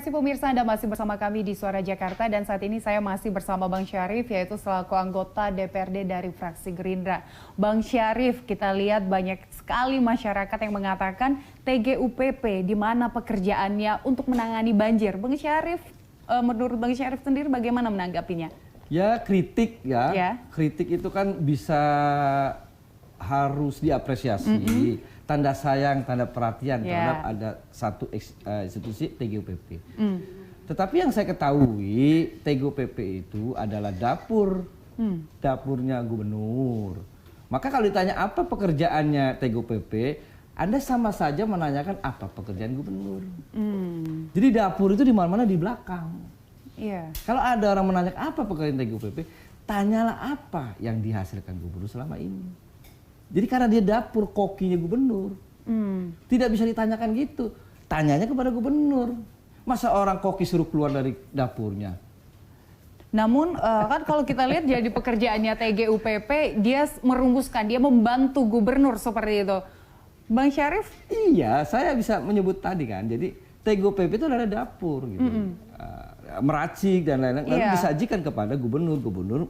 kasih pemirsa, Anda masih bersama kami di Suara Jakarta dan saat ini saya masih bersama Bang Syarif, yaitu selaku anggota DPRD dari fraksi Gerindra. Bang Syarif, kita lihat banyak sekali masyarakat yang mengatakan TGUPP di mana pekerjaannya untuk menangani banjir. Bang Syarif, menurut Bang Syarif sendiri bagaimana menanggapinya? Ya kritik ya, kritik itu kan bisa harus diapresiasi. Tanda sayang, tanda perhatian terhadap ada satu institusi TGUPP. Tetapi yang saya ketahui TGUPP itu adalah dapurnya gubernur. Maka kalau ditanya apa pekerjaannya TGUPP, Anda sama saja menanyakan apa pekerjaan gubernur. Jadi dapur itu di mana-mana di belakang. Kalau ada orang menanyakan apa pekerjaan TGUPP, tanyalah apa yang dihasilkan gubernur selama ini. Jadi karena dia dapur kokinya gubernur, tidak bisa ditanyakan gitu. Tanyanya kepada gubernur. Masa orang koki suruh keluar dari dapurnya? Namun kan kalau kita lihat jadi pekerjaannya TGUPP, dia merumuskan, dia membantu gubernur seperti itu. Bang Syarif? Iya, saya bisa menyebut tadi kan. Jadi TGUPP itu adalah dapur gitu. Meracik dan lain-lain, lalu disajikan kepada gubernur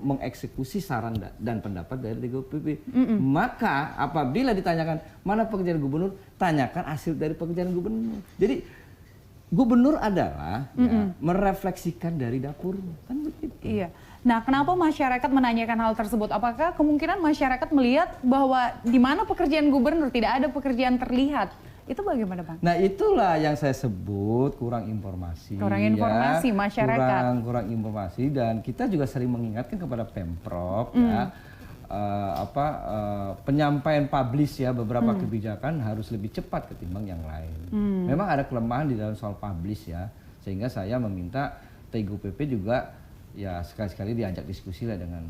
mengeksekusi saran dan pendapat dari TGUPP. Maka apabila ditanyakan mana pekerjaan gubernur, tanyakan hasil dari pekerjaan gubernur. Jadi gubernur adalah merefleksikan dari dapur, kan begitu. Iya. Nah, kenapa masyarakat menanyakan hal tersebut? Apakah kemungkinan masyarakat melihat bahwa di mana pekerjaan gubernur tidak ada pekerjaan terlihat? Itu bagaimana, Bang? Nah, itulah yang saya sebut kurang informasi. Kurang informasi masyarakat. Kurang informasi, dan kita juga sering mengingatkan kepada Pemprov penyampaian publish ya beberapa kebijakan harus lebih cepat ketimbang yang lain. Memang ada kelemahan di dalam soal publish ya, sehingga saya meminta TGUPP juga ya sekali-sekali diajak diskusi lah dengan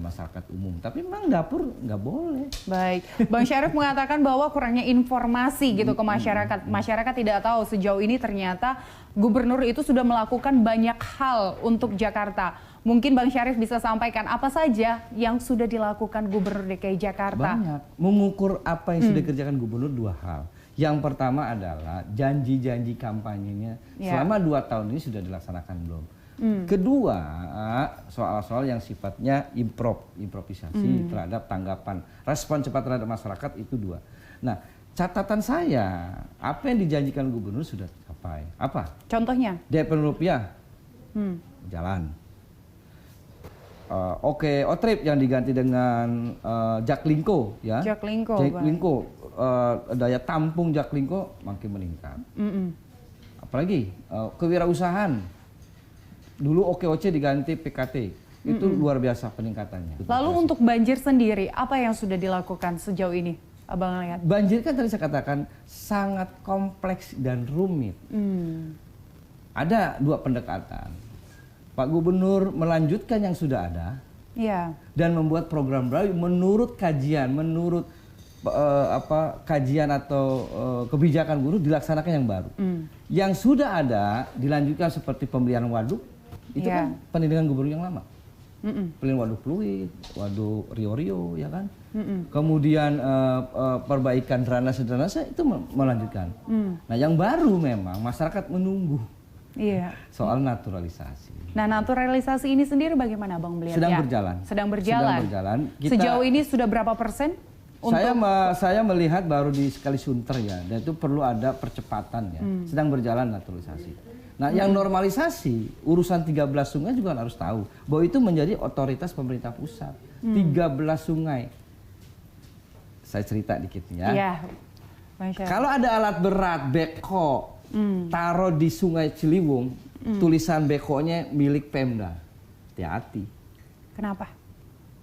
masyarakat umum. Tapi memang dapur nggak boleh. Baik, Bang Syarif mengatakan bahwa kurangnya informasi gitu ke masyarakat. Masyarakat tidak tahu sejauh ini ternyata gubernur itu sudah melakukan banyak hal untuk Jakarta. Mungkin Bang Syarif bisa sampaikan apa saja yang sudah dilakukan Gubernur DKI Jakarta. Banyak. Mengukur apa yang sudah dikerjakan gubernur dua hal. Yang pertama adalah janji-janji kampanyenya selama 2 tahun ini sudah dilaksanakan belum. Kedua, soal-soal yang sifatnya improvisasi terhadap tanggapan, respon cepat terhadap masyarakat itu 2. Nah, catatan saya, apa yang dijanjikan gubernur sudah tercapai. Apa? Contohnya? DP rupiah, jalan. Otrip yang diganti dengan Jaklingko, ya. Jaklingko, daya tampung Jaklingko makin meningkat. Apalagi kewirausahaan. Dulu OKOC diganti PKT, itu luar biasa peningkatannya. Lalu untuk banjir sendiri, apa yang sudah dilakukan sejauh ini, Abang lihat? Banjir kan tadi saya katakan sangat kompleks dan rumit. Ada 2 pendekatan. Pak Gubernur melanjutkan yang sudah ada, dan membuat program baru menurut kajian, kajian atau kebijakan guru dilaksanakan yang baru. Yang sudah ada dilanjutkan seperti pembelian waduk. Itu kan pendidikan gubernur yang lama. Pembelian waduk fluid, waduk Rio-Rio, ya kan. Kemudian perbaikan drainase itu melanjutkan. Nah, yang baru memang masyarakat menunggu soal naturalisasi. Nah, naturalisasi ini sendiri bagaimana Bang melihat? Sedang berjalan. Sejauh ini sudah berapa persen? Saya melihat baru di sekali sunter ya, dan itu perlu ada percepatan ya. Sedang berjalan naturalisasi. Nah, yang normalisasi urusan 13 sungai juga harus tahu bahwa itu menjadi otoritas pemerintah pusat. 13 sungai. Saya cerita dikit ya. Kalau ada alat berat beko taruh di Sungai Ciliwung, tulisan bekonya milik Pemda. Hati-hati. Kenapa?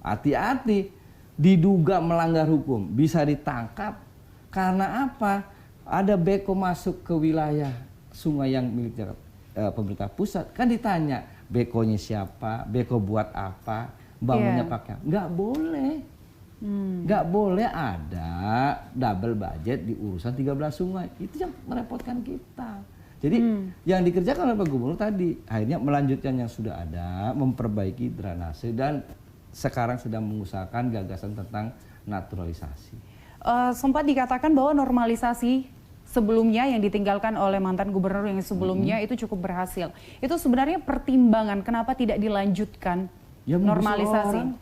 Hati-hati. Diduga melanggar hukum, bisa ditangkap. Karena apa? Ada beko masuk ke wilayah sungai yang milik pemerintah pusat, kan ditanya bekonya siapa, beko buat apa, bangunnya pakai, nggak boleh. Nggak boleh ada double budget di urusan 13 sungai. Itu yang merepotkan kita. Jadi yang dikerjakan oleh Pak Gubernur tadi akhirnya melanjutkan yang sudah ada, memperbaiki drainase, dan sekarang sedang mengusahakan gagasan tentang naturalisasi. Sempat dikatakan bahwa normalisasi sebelumnya yang ditinggalkan oleh mantan gubernur yang sebelumnya itu cukup berhasil. Itu sebenarnya pertimbangan kenapa tidak dilanjutkan Ya, normalisasi. orang.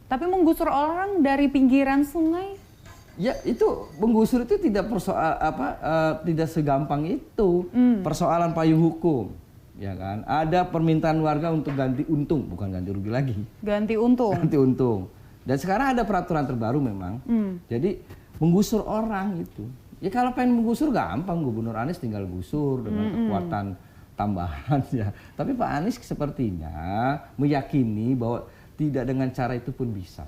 Tapi menggusur orang dari pinggiran sungai? Ya itu menggusur itu tidak tidak segampang itu. Persoalan payung hukum, ya kan? Ada permintaan warga untuk ganti untung, bukan ganti rugi lagi. Ganti untung. Ganti untung. Dan sekarang ada peraturan terbaru memang. Jadi menggusur orang itu. Ya kalau pengen menggusur gampang, Gubernur Anies tinggal gusur dengan kekuatan tambahan ya. Tapi Pak Anies sepertinya meyakini bahwa tidak dengan cara itu pun bisa.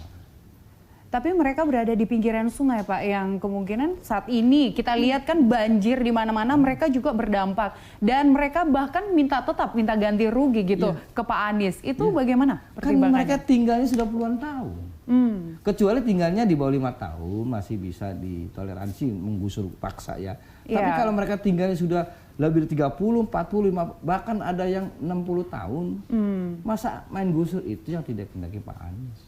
Tapi mereka berada di pinggiran sungai, Pak, yang kemungkinan saat ini kita lihat kan banjir di mana-mana, mereka juga berdampak. Dan mereka bahkan tetap minta ganti rugi gitu ke Pak Anies. Itu bagaimana Kan pertimbangannya? mereka tinggalnya sudah puluhan tahun. Kecuali tinggalnya di bawah 5 tahun masih bisa ditoleransi menggusur paksa ya. Tapi kalau mereka tinggalnya sudah lebih dari 30, 45, bahkan ada yang 60 tahun. Masa main gusur itu yang tidak dikehendaki Pak Anies.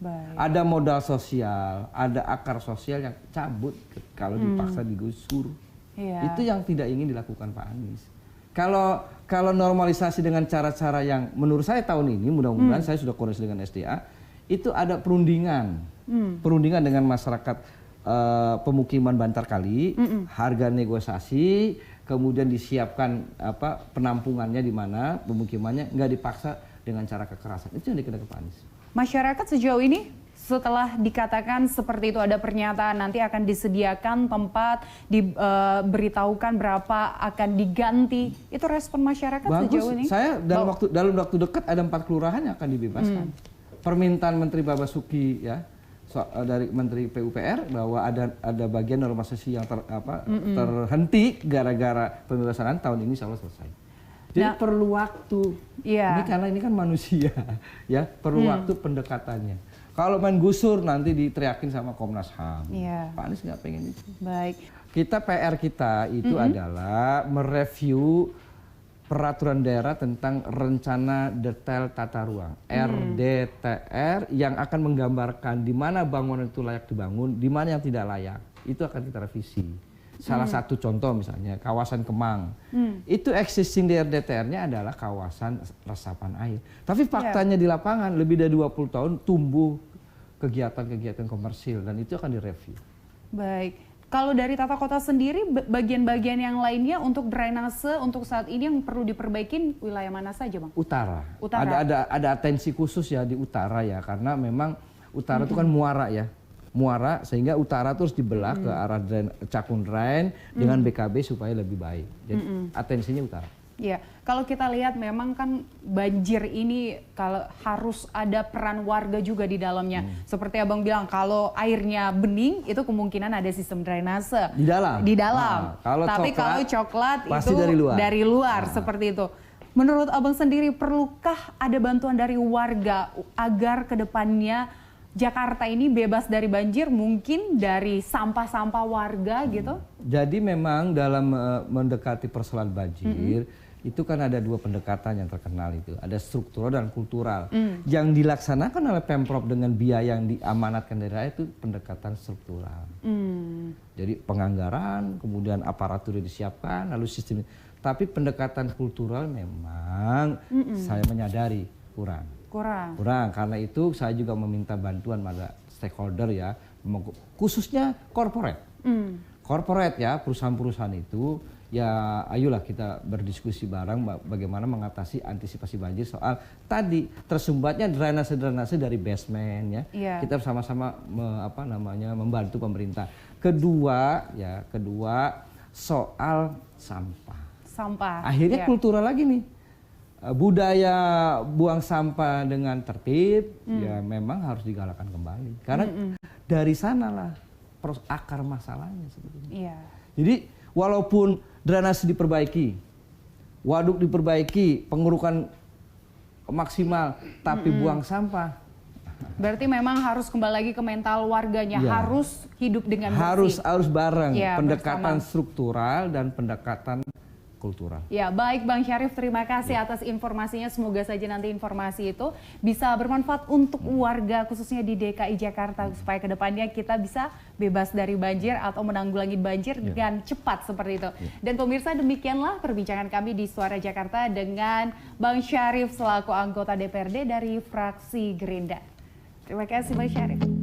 Baik. Ada modal sosial, ada akar sosial yang cabut kalau dipaksa digusur. Itu yang tidak ingin dilakukan Pak Anies. Kalau normalisasi dengan cara-cara yang menurut saya tahun ini, mudah-mudahan saya sudah koordinasi dengan SDA, itu ada perundingan, perundingan dengan masyarakat pemukiman Bantar Kali, harga negosiasi, kemudian disiapkan penampungannya di mana pemukimannya, nggak dipaksa dengan cara kekerasan. Itu yang dikehendaki Pak Anies. Masyarakat sejauh ini setelah dikatakan seperti itu ada pernyataan nanti akan disediakan tempat, diberitahukan berapa akan diganti, itu respon masyarakat sejauh ini? Saya dalam waktu dekat ada 4 kelurahan yang akan dibebaskan. Permintaan Menteri Babasuki ya dari Menteri PUPR bahwa ada bagian normalisasi yang terhenti gara-gara pembebasan tahun ini insya Allah selesai. Jadi perlu waktu. Ini karena ini kan manusia, ya perlu waktu pendekatannya. Kalau main gusur nanti diteriakin sama Komnas HAM. Pak Anies nggak pengen itu. Baik. PR kita itu adalah mereview peraturan daerah tentang rencana detail tata ruang RDTR yang akan menggambarkan di mana bangunan itu layak dibangun, di mana yang tidak layak. Itu akan kita revisi. Salah satu contoh misalnya kawasan Kemang, itu existing di RDTR-nya adalah kawasan resapan air. Tapi faktanya di lapangan lebih dari 20 tahun tumbuh kegiatan-kegiatan komersil dan itu akan direview. Baik, kalau dari tata kota sendiri bagian-bagian yang lainnya untuk drainase untuk saat ini yang perlu diperbaikin wilayah mana saja, Bang? Utara. Ada atensi khusus ya di utara ya karena memang utara itu kan muara ya. Muara sehingga utara terus dibelah ke arah Cakung Drain dengan BKB supaya lebih baik. Jadi atensinya utara. Ya, kalau kita lihat memang kan banjir ini kalau harus ada peran warga juga di dalamnya. Seperti Abang bilang kalau airnya bening itu kemungkinan ada sistem drainase di dalam. Tapi kalau coklat pasti itu dari luar. Seperti itu. Menurut Abang sendiri perlukah ada bantuan dari warga agar kedepannya Jakarta ini bebas dari banjir, mungkin dari sampah-sampah warga gitu? Jadi memang dalam mendekati persoalan banjir, itu kan ada 2 pendekatan yang terkenal itu. Ada struktural dan kultural. Yang dilaksanakan oleh Pemprov dengan biaya yang diamanatkan dari rakyat itu pendekatan struktural. Jadi penganggaran, kemudian aparatur disiapkan, lalu sistem. Tapi pendekatan kultural memang saya menyadari kurang. Karena itu saya juga meminta bantuan pada stakeholder ya, khususnya corporate. Corporate ya, perusahaan-perusahaan itu ya ayolah kita berdiskusi bareng bagaimana mengatasi antisipasi banjir soal tadi tersumbatnya drainase dari basement ya. Kita bersama-sama membantu pemerintah. Kedua soal sampah. Akhirnya kultural lagi nih. Budaya buang sampah dengan tertib ya memang harus digalakkan kembali karena dari sanalah akar masalahnya sebetulnya. Jadi walaupun drainase diperbaiki, waduk diperbaiki, pengurukan maksimal, tapi buang sampah. Berarti memang harus kembali lagi ke mental warganya, harus hidup dengan bersih. Harus bareng pendekatan struktural dan pendekatan kultural. Ya, baik Bang Syarif, terima kasih atas informasinya. Semoga saja nanti informasi itu bisa bermanfaat untuk warga khususnya di DKI Jakarta supaya kedepannya kita bisa bebas dari banjir atau menanggulangi banjir dengan cepat seperti itu. Dan pemirsa, demikianlah perbincangan kami di Suara Jakarta dengan Bang Syarif selaku anggota DPRD dari fraksi Gerindra. Terima kasih Bang Syarif.